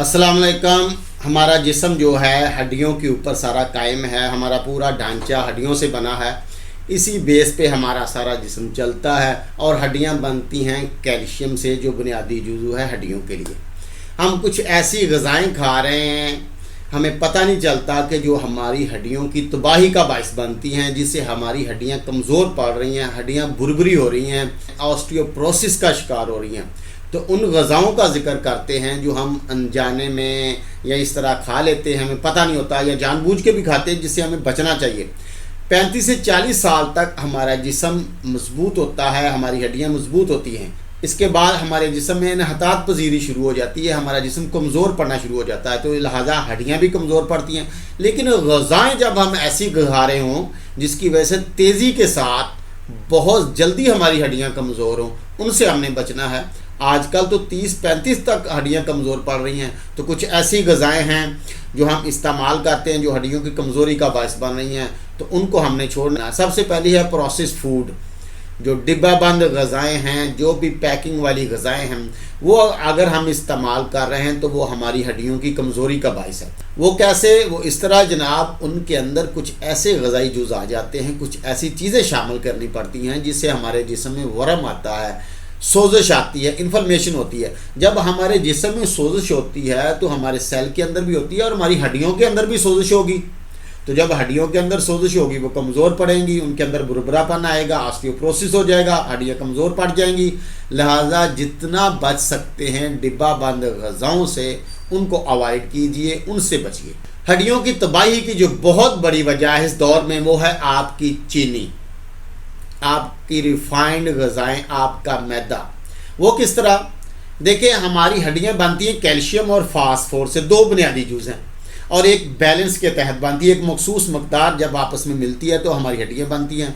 अस्सलाम वालेकुम। हमारा जिस्म जो है हड्डियों के ऊपर सारा कायम है। हमारा पूरा ढांचा हड्डियों से बना है। इसी बेस पे हमारा सारा जिस्म चलता है और हड्डियां बनती हैं कैल्शियम से, जो बुनियादी जुज़ू है हड्डियों के लिए। हम कुछ ऐसी ग़िज़ाएँ खा रहे हैं, हमें पता नहीं चलता कि जो हमारी हड्डियों की तबाही का बायस बनती हैं, जिससे हमारी हड्डियां कमज़ोर पड़ रही हैं, हड्डियां भुरभुरी हो रही हैं, ऑस्टियोपोरोसिस का शिकार हो रही हैं। तो उन ग़िज़ाओं का ज़िक्र करते हैं जो हम अनजाने में या इस तरह खा लेते हैं, हमें पता नहीं होता, या जानबूझ के भी खाते हैं, जिससे हमें बचना चाहिए। 35 से 40 साल तक हमारा जिस्म मजबूत होता है, हमारी हड्डियां मजबूत होती हैं। इसके बाद हमारे जिस्म में इन्हतात पजीरी शुरू हो जाती है, हमारा जिस्म कमज़ोर पड़ना शुरू हो जाता है, तो लिहाजा हड्डियां भी कमज़ोर पड़ती हैं। लेकिन ग़िज़ाएँ जब हम ऐसी खा रहे हों जिसकी वजह से तेज़ी के साथ बहुत जल्दी हमारी हड्डियां कमज़ोर हों, उनसे हमने बचना है। आजकल तो 30-35 तक हड्डियां कमज़ोर पड़ रही हैं। तो कुछ ऐसी ग़िज़ाएँ हैं जो हम इस्तेमाल करते हैं जो हड्डियों की कमज़ोरी का बायस बन रही हैं, तो उनको हमने छोड़ना है। सबसे पहली है प्रोसेस फूड। जो डिब्बा बंद ग़िज़ाएँ हैं, जो भी पैकिंग वाली ग़िज़ाएँ हैं, वो अगर हम इस्तेमाल कर रहे हैं तो वो हमारी हड्डियों की कमज़ोरी का बायस है। वो कैसे? वो इस तरह जनाब, उनके अंदर कुछ ऐसे ग़िज़ाई जुज़ आ जाते हैं, कुछ ऐसी चीज़ें शामिल करनी पड़ती हैं जिससे हमारे जिस्म में वरम आता है, सोजिश आती है, इन्फ्लेमेशन होती है। जब हमारे जिस्म में सोजिश होती है तो हमारे सेल के अंदर भी होती है और हमारी हड्डियों के अंदर भी सोजिश होगी। तो जब हड्डियों के अंदर सोजिश होगी, वो कमज़ोर पड़ेंगी, उनके अंदर बुरबुरापन आएगा, ऑस्टियोपोरोसिस हो जाएगा, हड्डियाँ कमज़ोर पड़ जाएंगी। लिहाजा जितना बच सकते हैं डिब्बा बंद ग़िज़ाओं से, उनको अवॉइड कीजिए, उनसे बचिए। हड्डियों की तबाही की जो बहुत बड़ी वजह है इस दौर में, वो है आपकी चीनी, आपकी रिफाइंड ग़िज़ाएँ, आपका मैदा। वो किस तरह? देखिए, हमारी हड्डियाँ बनती हैं कैल्शियम और फास्फोरस से, दो बुनियादी जुज़ हैं, और एक बैलेंस के तहत बनती है। एक मखसूस मकदार जब आपस में मिलती है तो हमारी हड्डियाँ बनती हैं।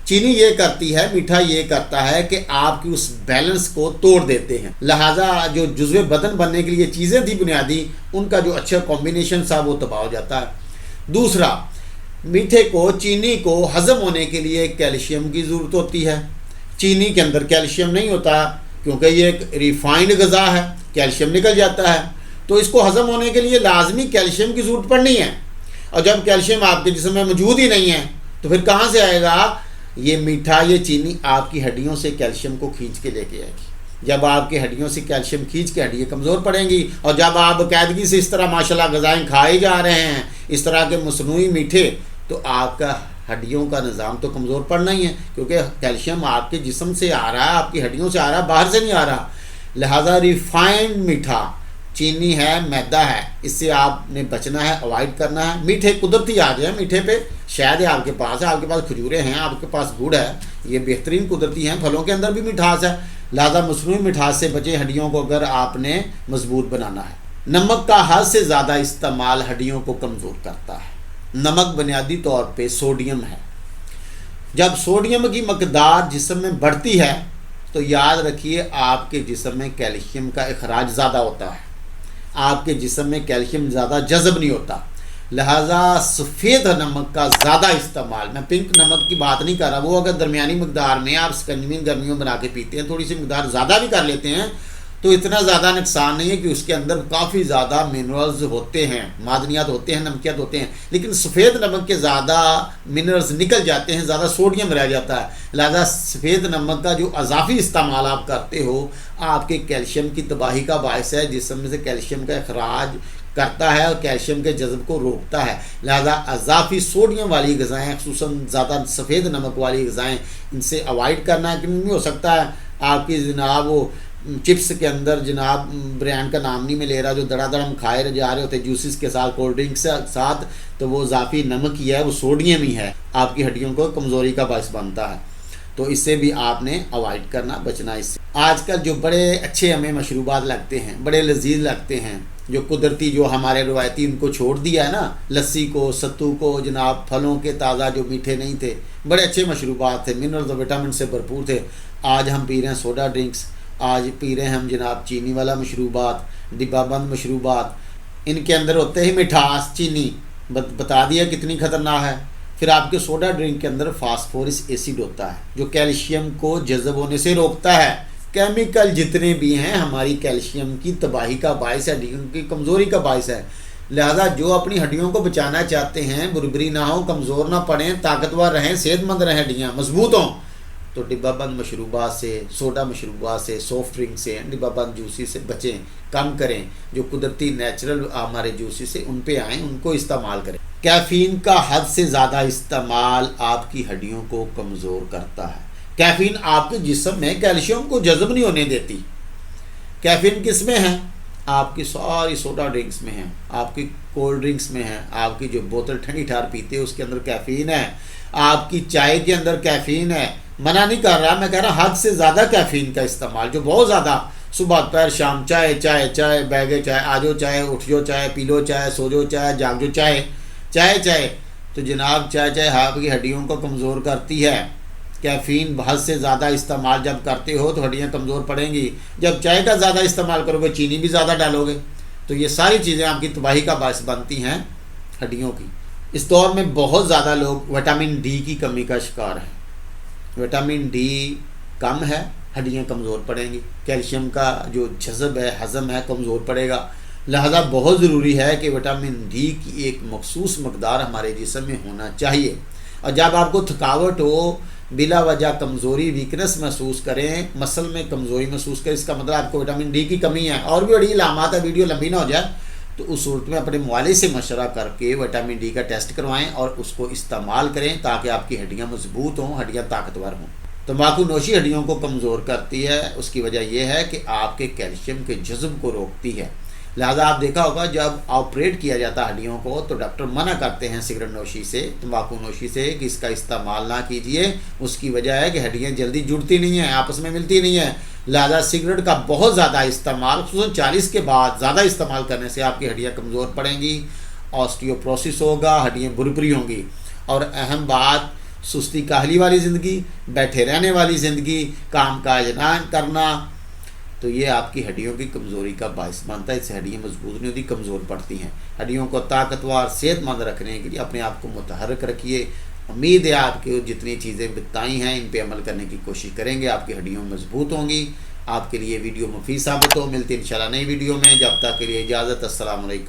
चीनी ये करती है, मीठा ये करता है कि आपकी उस बैलेंस को तोड़ देते हैं। लिहाजा जो जुज़्व बदन बनने के लिए चीज़ें थी बुनियादी, उनका जो अच्छा कॉम्बिनेशन था वो तबाह हो जाता है। दूसरा, मीठे को, चीनी को हज़म होने के लिए कैल्शियम की ज़रूरत होती है। चीनी के अंदर कैल्शियम नहीं होता क्योंकि ये एक रिफाइंड ग़िज़ा है, कैल्शियम निकल जाता है। तो इसको हज़म होने के लिए लाजमी कैल्शियम की ज़रूरत पड़नी है, और जब कैल्शियम आपके जिस्म में मौजूद ही नहीं है तो फिर कहाँ से आएगा? ये मीठा, ये चीनी आपकी हड्डियों से कैल्शियम को खींच के लेके आएगी। जब आपकी हड्डियों से कैल्शियम खींच के हड्डियाँ कमज़ोर पड़ेंगी, और जब आप बाकायदगी से इस तरह माशाल्लाह ग़िज़ाएँ खाए जा रहे हैं, इस तरह के मसनूई मीठे, तो आपका हड्डियों का निज़ाम तो कमज़ोर पड़ना ही है, क्योंकि कैल्शियम आपके जिस्म से आ रहा है, आपकी हड्डियों से आ रहा है, बाहर से नहीं आ रहा। लिहाजा रिफाइंड मीठा, चीनी है, मैदा है, इससे आपने बचना है, अवॉइड करना है। मीठे कुदरती आ जाए, मीठे पे शायद आपके पास है, आपके पास खजूरें हैं, आपके पास गुड़ है, ये बेहतरीन कुदरती हैं। फलों के अंदर भी मिठास है, लिहाजा मसनूई मिठास से बचे हड्डियों को अगर आपने मजबूत बनाना है। नमक का हद से ज़्यादा इस्तेमाल हड्डियों को कमज़ोर करता है। नमक बुनियादी तौर पे सोडियम है। जब सोडियम की मकदार जिस्म में बढ़ती है तो याद रखिए आपके जिस्म में कैल्शियम का इखराज ज़्यादा होता है, आपके जिस्म में कैल्शियम ज़्यादा जज़ब नहीं होता। लिहाजा सफ़ेद नमक का ज़्यादा इस्तेमाल, मैं पिंक नमक की बात नहीं कर रहा, वो अगर दरमियानी मकदार में आप शिकंजी गर्मियों बना के पीते हैं, थोड़ी सी मकदार ज़्यादा भी कर लेते हैं, तो इतना ज़्यादा नुकसान नहीं है कि उसके अंदर काफ़ी ज़्यादा मिनरल्स होते हैं, मादनियात होते हैं, नमकियात होते हैं। लेकिन सफ़ेद नमक के ज़्यादा मिनरल्स निकल जाते हैं, ज़्यादा सोडियम रह जाता है। लिहाजा सफ़ेद नमक का जो अजाफी इस्तेमाल आप करते हो, आपके कैल्शियम की तबाही का बायस है, जिसम में से कैल्शियम का अखराज करता है और कैल्शियम के जज़ब को रोकता है। लिहाजा अजाफी सोडियम वाली ग़िज़ाएँ, ख़ुसूसन ज़्यादा सफ़ेद नमक वाली ग़िज़ाएँ, इनसे अवॉइड करना है। क्योंकि नहीं हो सकता है आपकी जनाब वो चिप्स के अंदर, जनाब ब्रांड का नाम नहीं मैं ले रहा, जो धड़ाधड़ हम खाए जा रहे होते हैं जूसेस के साथ, कोल्ड ड्रिंक्स के साथ, तो वो इजाफी नमक ही है, वो सोडियम ही है, आपकी हड्डियों को कमज़ोरी का बायस बनता है। तो इससे भी आपने अवॉइड करना, बचना इससे। आजकल जो बड़े अच्छे हमें मशरूबात लगते हैं, बड़े लजीज लगते हैं, जो कुदरती, जो हमारे रवायती, उनको छोड़ दिया है ना, लस्सी को, सत्तू को, जनाब फलों के ताज़ा जो मीठे नहीं थे, बड़े अच्छे मशरूबात थे, मिनरल्स और विटामिन से भरपूर थे। आज हम पी रहे हैं सोडा ड्रिंक्स, आज पी रहे हैं हम जनाब चीनी वाला मशरूबात, डिब्बा बंद मशरूबात। इनके अंदर होते ही मिठास, चीनी, बता दिया कितनी ख़तरनाक है। फिर आपके सोडा ड्रिंक के अंदर फास्फोरस एसिड होता है जो कैल्शियम को जज़ब होने से रोकता है, केमिकल जितने भी हैं हमारी कैल्शियम की तबाही का बायस है, हड्डियों की कमज़ोरी का बायस है। लिहाजा जो अपनी हड्डियों को बचाना चाहते हैं, बुरबरी ना हो, कमज़ोर ना पड़ें, ताकतवर रहें, सेहतमंद रहें, हड्डियाँ मजबूत हों, तो डिब्बाबंद मशरूबात से, सोडा मशरूबात से, सॉफ्ट ड्रिंक से, डिब्बाबंद जूसी से बचें, कम करें। जो कुदरती नेचुरल हमारे जूसी से उन पे आएँ, उनको इस्तेमाल करें। कैफ़ीन का हद से ज़्यादा इस्तेमाल आपकी हड्डियों को कमज़ोर करता है। कैफ़ीन आपके जिस्म में कैल्शियम को जज़ब नहीं होने देती। कैफ़ीन किस में है? आपकी सारी सोडा ड्रिंक्स में है, आपकी कोल्ड ड्रिंक्स में है, आपकी जो बोतल ठंडी ठार पीते हैं उसके अंदर कैफ़ीन है, आपकी चाय के अंदर कैफ़ीन है। मना नहीं कर रहा, मैं कह रहा हद से ज़्यादा कैफ़ीन का इस्तेमाल, जो बहुत ज़्यादा सुबह दोपहर शाम चाय चाय चाय, बैगे चाय, आजो चाय, उठ जो चाय, पी लो चाय, सो जो चाय, जाग जो चाय, चाय चाय, तो जनाब चाय चाय आपकी हड्डियों को कमज़ोर करती है। कैफ़ीन हद से ज़्यादा इस्तेमाल जब करते हो तो हड्डियाँ कमज़ोर पड़ेंगी। जब चाय का ज़्यादा इस्तेमाल करोगे, चीनी भी ज़्यादा डालोगे, तो ये सारी चीज़ें आपकी तबाही का बायस बनती हैं हड्डियों की। इस दौर में बहुत ज़्यादा लोग विटामिन डी की कमी का शिकार हैं। विटामिन डी कम है, हड्डियाँ कमज़ोर पड़ेंगी। कैल्शियम का जो जज़ब है, हज़म है, कमज़ोर पड़ेगा। लिहाजा बहुत ज़रूरी है कि विटामिन डी की एक मखसूस मकदार हमारे जिस्म में होना चाहिए। और जब आपको थकावट हो, बिला वजह कमज़ोरी, वीकनेस महसूस करें, मसल में कमज़ोरी महसूस करें, इसका मतलब आपको विटामिन डी की कमी है। और भी बड़ी अलामत है, वीडियो लंबी ना हो जाए, तो उस सूरत में अपने मुआलिज से मशवरा करके विटामिन डी का टेस्ट करवाएं और उसको इस्तेमाल करें ताकि आपकी हड्डियाँ मजबूत हों, हड्डियाँ ताकतवर हों। तंबाकू नोशी हड्डियों को कमज़ोर करती है। उसकी वजह यह है कि आपके कैल्शियम के जज़ब को रोकती है। लिहाजा आप देखा होगा जब ऑपरेट किया जाता है हड्डियों को तो डॉक्टर मना करते हैं सिगरेट नोशी से, तंबाकू नोशी से, कि इसका इस्तेमाल ना कीजिए। उसकी वजह है कि हड्डियाँ जल्दी जुड़ती नहीं हैं, आपस में मिलती नहीं हैं। लिहाजा सिगरेट का बहुत ज़्यादा इस्तेमाल, खुसूसन 40 के बाद ज़्यादा इस्तेमाल करने से आपकी हड्डियाँ कमज़ोर पड़ेंगी, ऑस्टियोप्रोसिस होगा, हड्डियाँ बुरबरी होंगी। और अहम बात, सुस्ती काहली वाली ज़िंदगी, बैठे रहने वाली ज़िंदगी, काम काज ना करना, तो ये आपकी हड्डियों की कमज़ोरी का बायस बनता है। इससे हड्डियाँ मजबूत नहीं होती, कमज़ोर पड़ती हैं। हड्डियों को ताकतवर, सेहतमंद रखने के लिए अपने आप को मुतहर्रिक रखिए। उम्मीद है आपके जितनी चीज़ें बताई हैं इन पे अमल करने की कोशिश करेंगे, आपकी हड्डियाँ मजबूत होंगी। आपके लिए वीडियो मुफीद साबित हो। मिलती है इंशाल्लाह नई वीडियो में, जब तक के लिए इजाज़त। अस्सलाम वालेकुम।